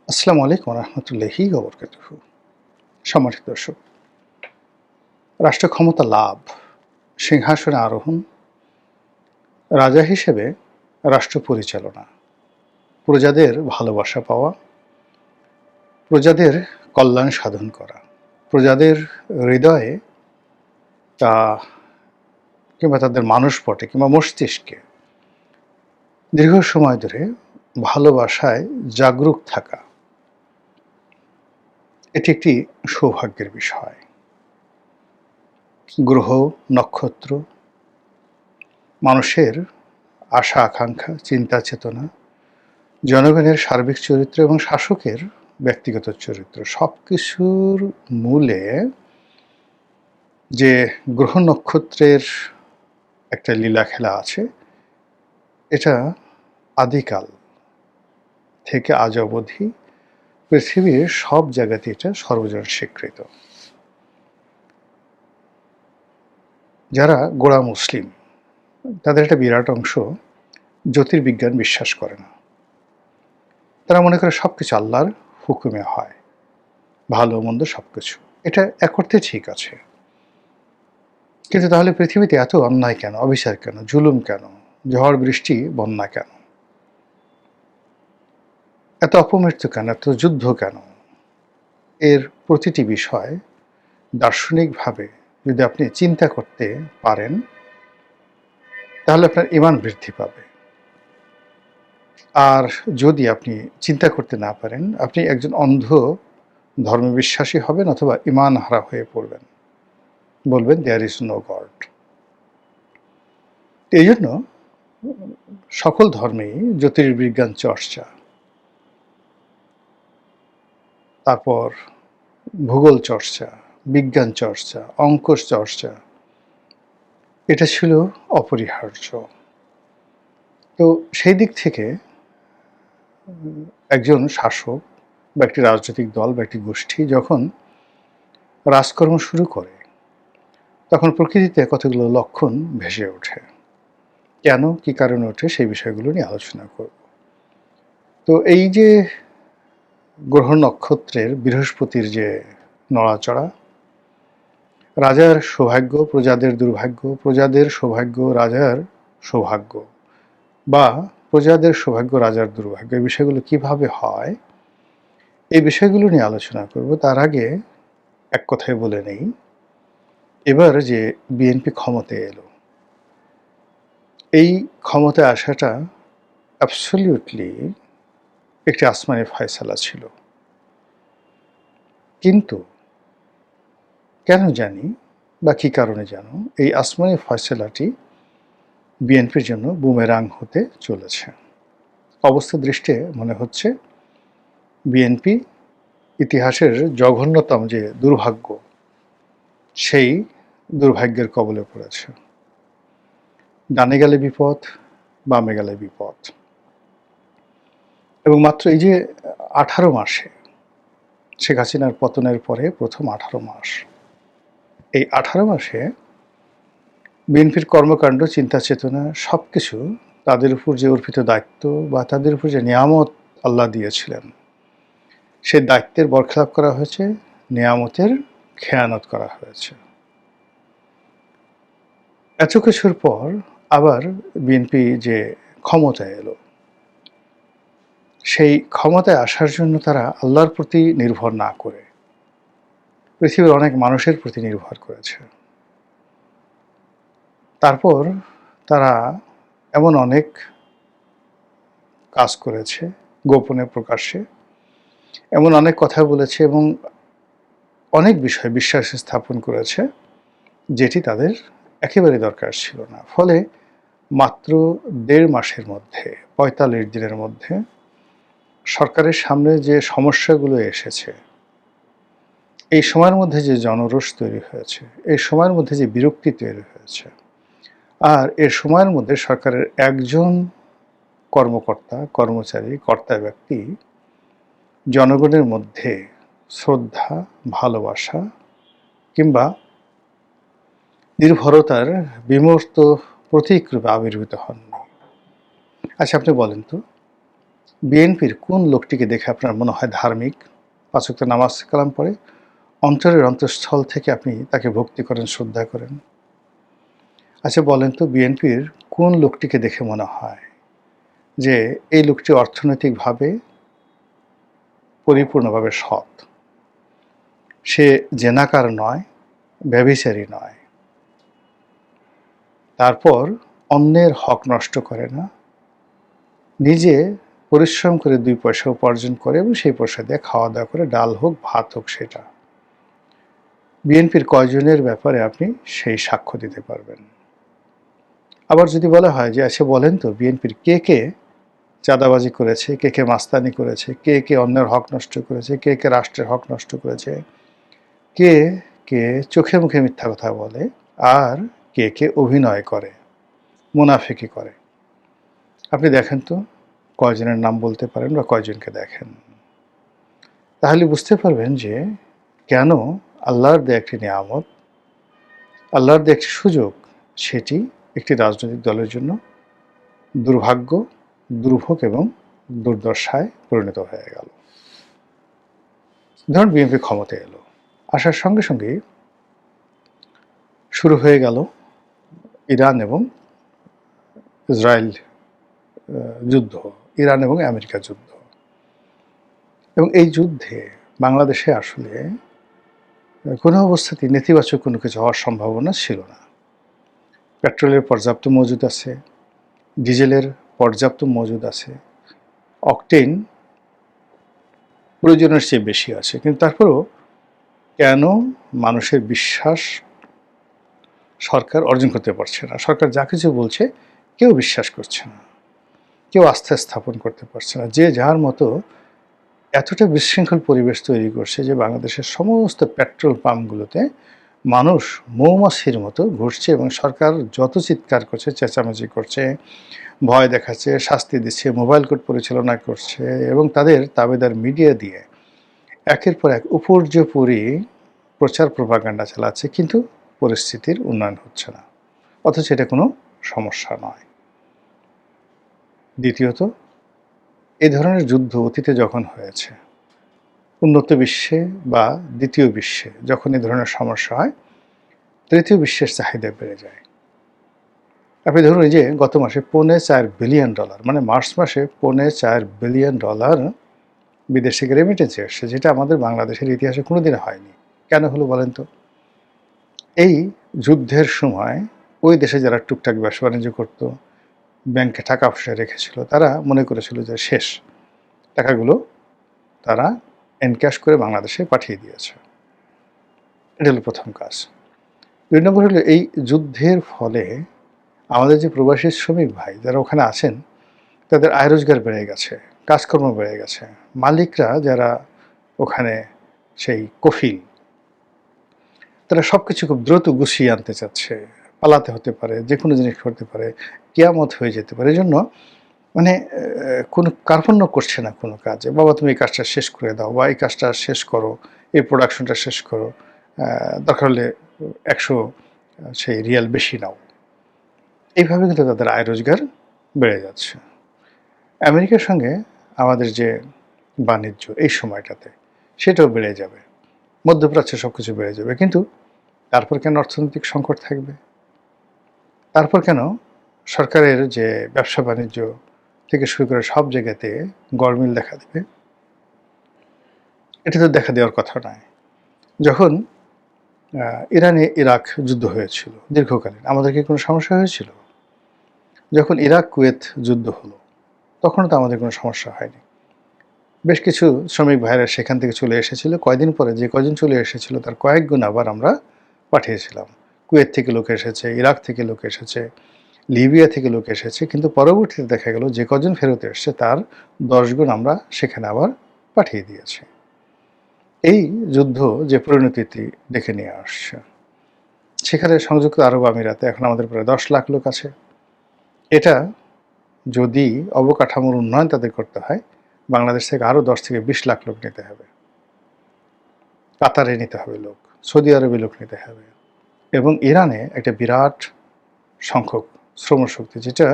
আসসালামু আলাইকুম রহমতুল্লাহি ওবরকাতুহু। সম্মানিত দর্শক, রাষ্ট্র ক্ষমতা লাভ, সিংহাসনে আরোহণ, রাজা হিসেবে রাষ্ট্র পরিচালনা, প্রজাদের ভালোবাসা পাওয়া, প্রজাদের কল্যাণ সাধন করা, প্রজাদের হৃদয়ে তা কিংবা তাদের মানসপটে কিংবা মস্তিষ্কে দীর্ঘ সময় ধরে ভালোবাসায় জাগরুক থাকা, এটি একটি সৌভাগ্যের বিষয়। গ্রহ, নক্ষত্র, মানুষের আশা আকাঙ্ক্ষা, চিন্তা চেতনা, জনগণের সার্বিক চরিত্র এবং শাসকের ব্যক্তিগত চরিত্র সবকিছুর মূলে যে গ্রহ নক্ষত্রের একটা লীলা খেলা আছে, এটা আদিকাল থেকে আজ অবধি পৃথিবীর সব জায়গাতে এটা সর্বজন স্বীকৃত। যারা গোঁড়া মুসলিম, তাদের একটা বিরাট অংশ জ্যোতির্বিজ্ঞান বিশ্বাস করে না। তারা মনে করে সবকিছু আল্লাহর হুকুমে হয়, ভালো মন্দ সবকিছু। এটা এক অর্থে ঠিক আছে, কিন্তু তাহলে পৃথিবীতে এত অন্যায় কেন, অবিচার কেন, জুলুম কেন, ঝড় বৃষ্টি বন্যা কেন, এত অপমৃত্যু কেন, এত যুদ্ধ কেন? এর প্রতিটি বিষয় দার্শনিকভাবে যদি আপনি চিন্তা করতে পারেন, তাহলে আপনার ঈমান বৃদ্ধি পাবে। আর যদি আপনি চিন্তা করতে না পারেন, আপনি একজন অন্ধ ধর্মবিশ্বাসী হবেন অথবা ঈমান হারা হয়ে পড়বেন, বলবেন দেয়ার ইজ নো গড। এই জন্য সকল ধর্মেই জ্যোতির্বিজ্ঞান চর্চা, তারপর ভূগোল চর্চা, বিজ্ঞান চর্চা, অঙ্ক চর্চা, এটা ছিল অপরিহার্য। তো সেই দিক থেকে একজন শাসক বা একটি রাজনৈতিক দল বা একটি গোষ্ঠী যখন রাজকর্ম শুরু করে, তখন প্রকৃতিতে কতগুলো লক্ষণ ভেসে ওঠে। কেন, কি কারণে ওঠে, সেই বিষয়গুলো নিয়ে আলোচনা করব। তো এই যে গ্রহ নক্ষত্রের বৃহস্পতির যে নড়াচড়া, রাজার সৌভাগ্য প্রজাদের দুর্ভাগ্য, প্রজাদের সৌভাগ্য রাজার সৌভাগ্য, বা প্রজাদের সৌভাগ্য রাজার দুর্ভাগ্য, এই বিষয়গুলো কিভাবে হয়, এই বিষয়গুলো নিয়ে আলোচনা করব। তার আগে এক কথায় বলে নেই, এবার যে বিএনপি ক্ষমতায় এলো, এই ক্ষমতায় আসাটা অ্যাবসলিউটলি একটি আসমানি ফয়সালা ছিল। কিন্তু কেন জানি বা কী কারণে জানো, এই আসমানি ফয়সালাটি বিএনপির জন্য বুমেরাং হতে চলেছে। অবস্থা দৃষ্টে মনে হচ্ছে বিএনপি ইতিহাসের জঘন্যতম যে দুর্ভাগ্য, সেই দুর্ভাগ্যের কবলে পড়েছে। ডানে গেলে বিপদ, বামে গেলে বিপদ। এবং মাত্র এই যে 18 মাসে, শেখ হাসিনার পতনের পরে প্রথম 18 মাস, এই 18 মাসে বিএনপির কর্মকাণ্ড, চিন্তা চেতনা সব কিছু, তাদের উপর যে অর্পিত দায়িত্ব বা তাদের উপর যে নিয়ামত আল্লাহ দিয়েছিলেন, সেই দায়িত্বের বরখেলাপ করা হয়েছে, নিয়ামতের খেয়ানত করা হয়েছে। এত কিছুর পর আবার বিএনপি যে ক্ষমতায় এলো, সেই ক্ষমতায় আসার জন্য তারা আল্লাহর প্রতি নির্ভর না করে পৃথিবীর অনেক মানুষের প্রতি নির্ভর করেছে। তারপর তারা এমন অনেক কাজ করেছে, গোপনে প্রকাশ্যে এমন অনেক কথা বলেছে এবং অনেক বিষয়ে বিশ্বাস স্থাপন করেছে, যেটি তাদের একেবারে দরকার ছিল না। ফলে মাত্র 1.5 মাসের মধ্যে, 45 দিনের মধ্যে সরকারের সামনে যে সমস্যাগুলো এসেছে, এই সময়ের মধ্যে যে জনরোষ তৈরি হয়েছে, এই সময়ের মধ্যে যে বিরক্তি তৈরি হয়েছে, আর এর সময়ের মধ্যে সরকারের একজন কর্মকর্তা, কর্মচারী, কর্তা ব্যক্তি জনগণের মধ্যে শ্রদ্ধা, ভালোবাসা কিংবা নির্ভরতার বিমূর্ত প্রতীক রূপে আবির্ভূত হননি। আচ্ছা, আপনি বলেন তো, বিএনপির কোন লোকটিকে দেখে আপনার মনে হয় ধার্মিক, ৫ ওয়াক্ত নামাজ কালাম পড়ে, অন্তরের অন্তঃস্থল থেকে আপনি তাকে ভক্তি করেন, শ্রদ্ধা করেন? আচ্ছা বলেন তো, বিএনপির কোন লোকটিকে দেখে মনে হয় যে এই লোকটি অর্থনৈতিকভাবে পরিপূর্ণভাবে সৎ? সে জেনাকার নয়, ব্যভিচারী নয়। তারপর অন্যের হক নষ্ট করে না, নিজে পরিশ্রম করে ২ পয়সা উপার্জন করে এবং সেই পয়সা দিয়ে খাওয়া-দাওয়া করে, ডাল হোক, ভাত হোক সেটা। বিএনপির কয়জনের ব্যাপারে আপনি সেই সাক্ষ্য দিতে পারবেন? আবার যদি বলা হয় যে আচ্ছা বলেন তো, বিএনপির কে চাঁদাবাজি করেছে, কে মাস্তানি করেছে, কে অন্যের হক নষ্ট করেছে, কে রাষ্ট্রের হক নষ্ট করেছে, কে কে চোখে মুখে মিথ্যা কথা বলে, আর কে অভিনয় করে, মুনাফিকি করে? আপনি দেখেন তো কয়জনের নাম বলতে পারেন বা কয়জনকে দেখেন? তাহলে বুঝতে পারবেন যে কেন আল্লাহর দেয়া একটি নিয়ামত, আল্লাহর দেয়া একটি সুযোগ, সেটি একটি রাজনৈতিক দলের জন্য দুর্ভাগ্য, দুর্ভোগ এবং দুর্দশায় পরিণত হয়ে গেল। ধরুন বিএনপি ক্ষমতায় এলো, আসার সঙ্গে সঙ্গেই শুরু হয়ে গেল ইরান এবং ইসরায়েল যুদ্ধ, ইরান এবং আমেরিকা যুদ্ধ। এবং এই যুদ্ধে বাংলাদেশে আসলে কোনো অবস্থাতেই নেতিবাচক কোনো কিছু হওয়ার সম্ভাবনা ছিল না। পেট্রোলের পর্যাপ্ত মজুদ আছে, ডিজেলের পর্যাপ্ত মজুদ আছে, অকটেন প্রয়োজনের চেয়ে বেশি আছে। কিন্তু তারপরেও কেন মানুষের বিশ্বাস সরকার অর্জন করতে পারছে না? সরকার যা কিছু বলছে কেউ বিশ্বাস করছে না, কেউ আস্থা স্থাপন করতে পারছে না। যে যার মতো এতটা বিশৃঙ্খল পরিবেশ তৈরি করছে যে বাংলাদেশের সমস্ত পেট্রোল পাম্পগুলোতে মানুষ মৌমাছির মতো ঘুরছে এবং সরকার যত চিৎকার করছে, চেঁচামেচি করছে, ভয় দেখাচ্ছে, শাস্তি দিচ্ছে, মোবাইল কোর্ট পরিচালনা করছে এবং তাদের তাবেদার মিডিয়া দিয়ে একের পর এক উপর্যুপরি প্রচার প্রপাগান্ডা চালাচ্ছে, কিন্তু পরিস্থিতির উন্নয়ন হচ্ছে না, অথচ এটা কোনো সমস্যা নয়। দ্বিতীয়ত, এই ধরনের যুদ্ধ অতীতে যখন হয়েছে, উন্নত বিশ্বে বা দ্বিতীয় বিশ্বে যখন এই ধরনের সমস্যা হয়, তৃতীয় বিশ্বের চাহিদা বেড়ে যায়। আপনি ধরুন এই যে গত মাসে $4.25 বিলিয়ন, মানে মার্চ মাসে $4.25 বিলিয়ন বিদেশ থেকে রেমিটেন্স এসছে, যেটা আমাদের বাংলাদেশের ইতিহাসে কোনোদিন হয়নি। কেন হলো বলেন তো? এই যুদ্ধের সময় ওই দেশে যারা টুকটাক ব্যবসা বাণিজ্য করতো, ব্যাংকে টাকা পয়সা রেখেছিল, তারা মনে করেছিল যে শেষ, টাকাগুলো তারা এনক্যাশ করে বাংলাদেশে পাঠিয়ে দিয়েছে। এটা হলো প্রথম কাজ। ২ নম্বর হলো এই যুদ্ধের ফলে আমাদের যে প্রবাসী শ্রমিক ভাই যারা ওখানে আছেন, তাদের আয় রোজগার বেড়ে গেছে, কাজকর্ম বেড়ে গেছে। মালিকরা যারা ওখানে সেই কফিল, তারা সব কিছু খুব দ্রুত গুছিয়ে আনতে চাচ্ছে। পালাতে হতে পারে, যে কোনো জিনিস করতে পারে, কেয়ামত হয়ে যেতে পারে। এজন্য মানে কোনো কার্পণ্য করছে না কোনো কাজে। বাবা তুমি এই কাজটা শেষ করে দাও, বা এই কাজটা শেষ করো, এই প্রোডাকশনটা শেষ করো, দরকার হলে ১০০ সেই রিয়াল বেশি নাও। এইভাবে কিন্তু তাদের আয় রোজগার বেড়ে যাচ্ছে। আমেরিকার সঙ্গে আমাদের যে বাণিজ্য এই সময়টাতে, সেটাও বেড়ে যাবে। মধ্যপ্রাচ্যে সব কিছু বেড়ে যাবে। কিন্তু তারপর কেন অর্থনৈতিক সংকট থাকবে? তারপর কেন সরকারের যে ব্যবসা বাণিজ্য থেকে শুরু করে সব জায়গাতে গরমিল দেখা দেবে? এটা তো দেখা দেওয়ার কথা নয়। যখন ইরানে ইরাক যুদ্ধ হয়েছিল দীর্ঘকালীন, আমাদের কি কোনো সমস্যা হয়েছিল? যখন ইরাক কুয়েত যুদ্ধ হলো, তখনও তো আমাদের কোনো সমস্যা হয়নি। বেশ কিছু শ্রমিক ভাইয়েরা সেখান থেকে চলে এসেছিল। কয়দিন পরে যে কয়জন চলে এসেছিল তার কয়েক গুণ আবার আমরা পাঠিয়েছিলাম। কুয়েত থেকে লোক এসেছে, ইরাক থেকে লোক এসেছে, লিবিয়া থেকে লোক এসেছে। কিন্তু পরবর্তীতে দেখা গেল যে কজন ফেরত এসছে তার ১০ গুণ আমরা সেখানে আবার পাঠিয়ে দিয়েছি। এই যুদ্ধ যে পরিণতিটি ডেকে নিয়ে আসছে, সেখানে সংযুক্ত আরব আমিরাতে এখন আমাদের প্রায় ১০ লাখ লোক আছে। এটা যদি অবকাঠামোর উন্নয়ন তাদের করতে হয়, বাংলাদেশ থেকে আরও ১০ থেকে ২০ লাখ লোক নিতে হবে। কাতারে নিতে হবে লোক, সৌদি আরবে লোক নিতে হবে, এবং ইরানে একটা বিরাট সংখ্যক শ্রমশক্তি, যেটা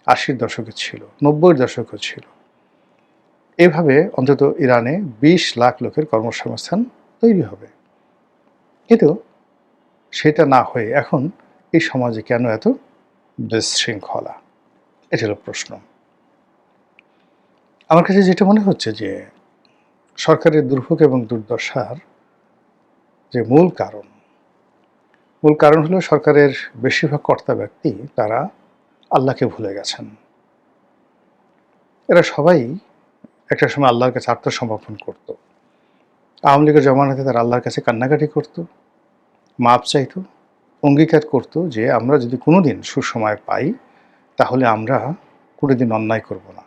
৮০-র দশকে ছিল, ৯০-র দশকেও ছিল। এভাবে অন্তত ইরানে ২০ লাখ লোকের কর্মসংস্থান তৈরি হবে। কিন্তু সেটা না হয়ে এখন এই সমাজে কেন এত বিশৃঙ্খলা? এটা হলো প্রশ্ন। আমার কাছে যেটা মনে হচ্ছে যে সরকারের দুর্ভোগ এবং দুর্দশার যে মূল কারণ হলো সরকারের বেশিরভাগ কর্তা ব্যক্তি তারা আল্লাহকে ভুলে গেছেন। এরা সবাই একটা সময় আল্লাহর কাছে আত্মসমর্পণ করত। আওয়ামী লীগের জমানাতে তারা আল্লাহর কাছে কান্নাকাটি করত, মাপ চাইত, অঙ্গীকার করত যে আমরা যদি কোনোদিন সুসময় পাই তাহলে আমরা কোনোদিন অন্যায় করব না,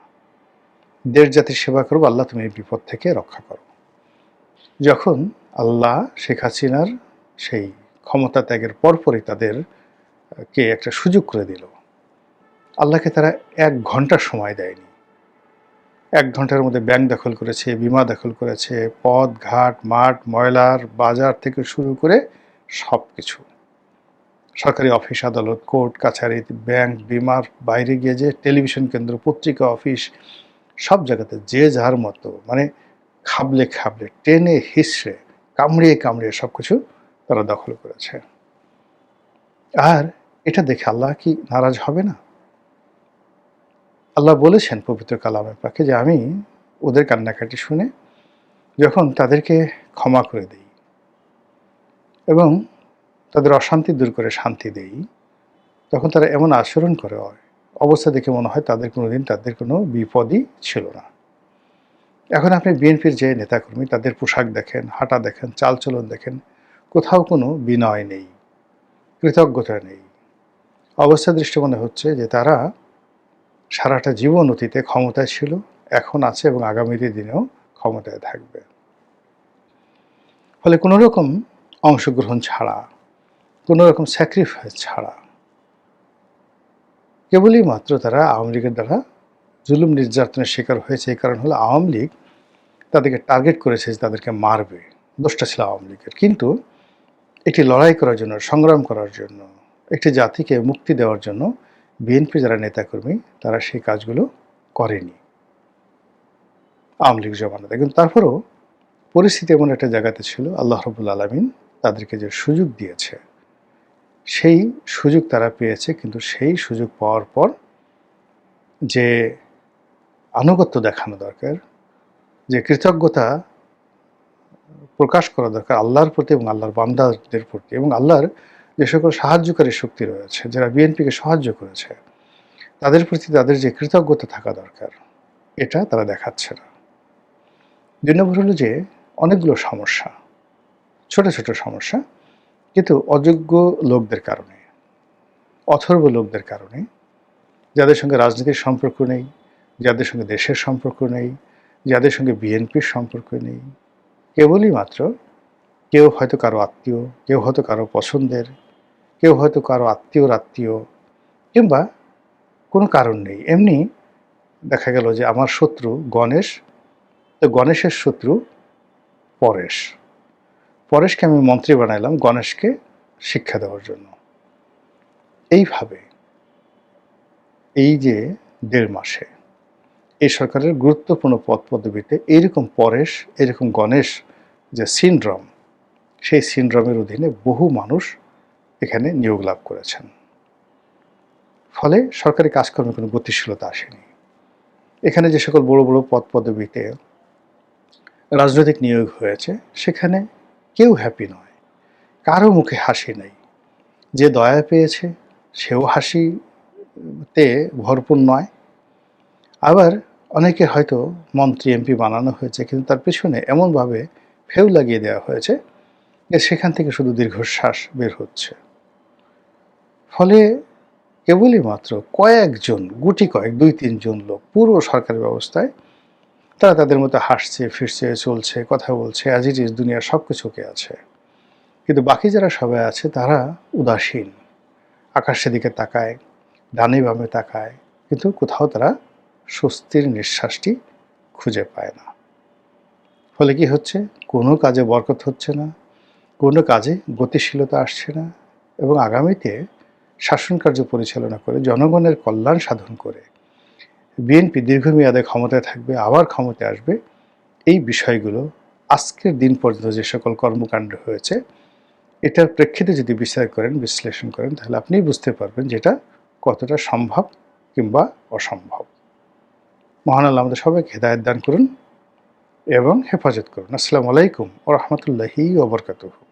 দেশ জাতির সেবা করব, আল্লাহ তুমি এই বিপদ থেকে রক্ষা করো। যখন আল্লাহ শেখ হাসিনার সেই ক্ষমতা ত্যাগের পরপরই তাদেরকে একটা সুযোগ করে দিল, আল্লাহকে তারা ১ ঘন্টা সময় দেয়নি। ১ ঘন্টার মধ্যে ব্যাংক দখল করেছে, বিমা দখল করেছে, পথ ঘাট মাঠ ময়লার বাজার থেকে শুরু করে সব কিছু, সরকারি অফিস আদালত কোর্ট কাছারি ব্যাংক বিমার বাইরে গিয়ে যে টেলিভিশন কেন্দ্র পত্রিকা অফিস সব জায়গাতে যে যার মতো মানে খাবলে খাবলে টেনে হিসড়ে কামড়িয়ে সব কিছু তারা দখল করেছে। আর এটা দেখে আল্লাহ কি নারাজ হবে না? আল্লাহ বলেছেন পবিত্র কালামে পাকে যে আমি ওদের কান্নাকাটি শুনে যখন তাদেরকে ক্ষমা করে দিই এবং তাদের অশান্তি দূর করে শান্তি দেই, তখন তারা এমন আচরণ করে অবস্থা দেখে মনে হয় তাদের কোনোদিন তাদের কোনো বিপদই ছিল না। এখন আপনি বিএনপির যে নেতাকর্মী তাদের পোশাক দেখেন, হাঁটা দেখেন, চালচলন দেখেন, কোথাও কোনো বিনয় নেই, কৃতজ্ঞতা নেই। অবস্থা দৃষ্টি মনে হচ্ছে যে তারা সারাটা জীবন অতীতে ক্ষমতায় ছিল, এখন আছে এবং আগামী দিনেও ক্ষমতায় থাকবে। ফলে কোনো রকম অংশগ্রহণ ছাড়া, কোনো রকম স্যাক্রিফাইস ছাড়া কেবলই মাত্র তারা আওয়ামী লীগের দ্বারা জুলুম নির্যাতনের শিকার হয়েছে। এই কারণ হলো আওয়ামী লীগ তাদেরকে টার্গেট করেছে যে তাদেরকে মারবে। দোষটা ছিল আওয়ামী লীগের। কিন্তু একটি লড়াই করার জন্য, সংগ্রাম করার জন্য, একটি জাতিকে মুক্তি দেওয়ার জন্য বিএনপি যারা নেতাকর্মী তারা সেই কাজগুলো করেনি আওয়ামী লীগ জমানাতে। কিন্তু তারপরেও পরিস্থিতি এমন একটা জায়গাতে ছিল, আল্লাহ রাব্বুল আলামিন তাদেরকে যে সুযোগ দিয়েছে সেই সুযোগ তারা পেয়েছে। কিন্তু সেই সুযোগ পাওয়ার পর যে আনুগত্য দেখানো দরকার, যে কৃতজ্ঞতা প্রকাশ করা দরকার আল্লাহর প্রতি এবং আল্লাহর বান্দাদের প্রতি এবং আল্লাহর যে সকল সাহায্যকারী শক্তি রয়েছে যারা বিএনপিকে সাহায্য করেছে তাদের প্রতি তাদের যে কৃতজ্ঞতা থাকা দরকার, এটা তারা দেখাচ্ছে না। ২ নম্বর হলো যে অনেকগুলো সমস্যা, ছোট ছোট সমস্যা, কিন্তু অযোগ্য লোকদের কারণে, অথর্ব লোকদের কারণে, যাদের সঙ্গে রাজনীতির সম্পর্ক নেই, যাদের সঙ্গে দেশের সম্পর্ক নেই, যাদের সঙ্গে বিএনপির সম্পর্ক নেই, কেবলই মাত্র কেউ হয়তো কারো আত্মীয়, কেউ হয়তো কারো পছন্দের, কেউ হয়তো কারো আত্মীয় কিংবা কোনো কারণ নেই, এমনি দেখা গেল যে আমার শত্রু গণেশ, তো গণেশের শত্রু পরেশ, পরেশকে আমি মন্ত্রী বানাইলাম গণেশকে শিক্ষা দেওয়ার জন্য। এইভাবে এই যে ১.৫ মাসে এই সরকারের গুরুত্বপূর্ণ পদ পদবীতে এইরকম পরেশ, এরকম গণেশ যে সিনড্রোম, সেই সিনড্রোমের অধীনে বহু মানুষ এখানে নিয়োগ লাভ করেছেন। ফলে সরকারি কাজকর্মে কোনো গতিশীলতা আসেনি। এখানে যে সকল বড় বড় পদ পদবীতে রাজনৈতিক নিয়োগ হয়েছে সেখানে কেউ হ্যাপি নয়, কারো মুখে হাসি নেই। যে দয়া পেয়েছে সেও হাসিতে ভরপুর নয়। আবার অনেকে হয়তো মন্ত্রী এমপি বানানো হয়েছে কিন্তু তার পেছনে এমনভাবে ফেউ লাগিয়ে দেওয়া হয়েছে যে সেখান থেকে শুধু দীর্ঘশ্বাস বের হচ্ছে। ফলে কেবলই মাত্র কয়েকজন, গুটি কয়েক ২-৩ জন লোক পুরো সরকারি ব্যবস্থায় তারা তাদের মতো হাসছে ফিরছে চলছে কথা বলছে, অ্যাজ ইট ইজ, দুনিয়ার সব কিছুকে আছে। কিন্তু বাকি যারা সবাই আছে তারা উদাসীন, আকাশের দিকে তাকায়, ডানে বামে তাকায়, কিন্তু কোথাও তারা স্বস্তির নিঃশ্বাসটি খুঁজে পায় না। ফলে কি হচ্ছে, কোনো কাজে বরকত হচ্ছে না, কোনো কাজে গতিশীলতা আসছে না এবং আগামীতে শাসন কার্য পরিচালনা করে জনগণের কল্যাণ সাধন করে বিএনপি দীর্ঘমেয়াদে ক্ষমতায় থাকবে, আবার ক্ষমতায় আসবে, এই বিষয়গুলো আজকের দিন পর্যন্ত যে সকল কর্মকাণ্ড হয়েছে এটার প্রেক্ষিতে যদি বিচার করেন, বিশ্লেষণ করেন, তাহলে আপনিই বুঝতে পারবেন যে এটা কতটা সম্ভব কিংবা অসম্ভব। মহান আল্লাহ আমাদের সবাইকে হেদায়েত দান করুন এবং হেফাজত করুন। আসসালামু আলাইকুম ওয়া রাহমাতুল্লাহি ওয়া বারাকাতুহু।